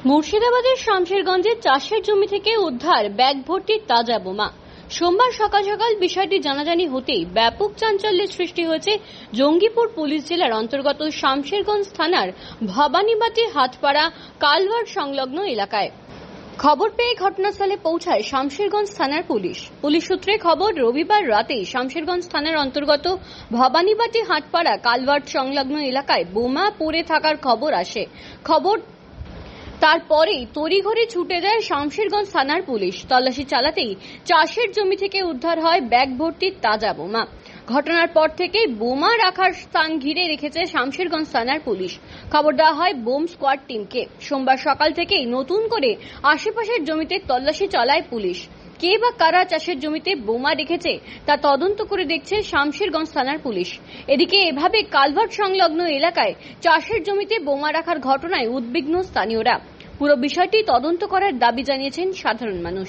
মুর্শিদাবাদের শামশেরগঞ্জে চাষের জমি থেকে উদ্ধার ব্যাগ ভর্তি তাজা বোমা। সোমবার সকাল সকাল বিষয়টি জানাজানি হতেই ব্যাপক চাঞ্চল্যের সৃষ্টি হয়েছে জঙ্গিপুর পুলিশ জেলার অন্তর্গত শামশেরগঞ্জ থানার ভবানীবাটি হাটপাড়া কালভার্ট সংলগ্ন এলাকায়। খবর পেয়ে ঘটনাস্থলে পৌঁছায় শামশেরগঞ্জ থানার পুলিশ। পুলিশ সূত্রে খবর, রবিবার রাতেই শামশেরগঞ্জ থানার অন্তর্গত ভবানীবাটি হাটপাড়া কালভার্ট সংলগ্ন এলাকায় বোমা পড়ে থাকার খবর আসে। তারপরেই তড়িঘড়ি ছুটে যায় শামশেরগঞ্জ থানার পুলিশ। তল্লাশি চালাতেই চাষের জমি থেকে উদ্ধার হয় ব্যাগ ভর্তি তাজা বোমা। ঘটনার পর থেকেই বোমা রাখার স্থান ঘিরে রেখেছে শামশেরগঞ্জ থানার পুলিশ। খবর দেওয়া হয় বোম স্কোয়াড টিমকে। সোমবার সকাল থেকেই নতুন করে আশেপাশের জমিতে তল্লাশি চালায় পুলিশ। কে বা কারা চাষের জমিতে বোমা রেখেছে তা তদন্ত করে দেখছে শামশেরগঞ্জ থানার পুলিশ। এদিকে এভাবে কালভার্ট সংলগ্ন এলাকায় চাষের জমিতে বোমা রাখার ঘটনায় উদ্বিগ্ন স্থানীয়রা। পুরো বিষয়টি তদন্ত করার দাবি জানিয়েছেন সাধারণ মানুষ।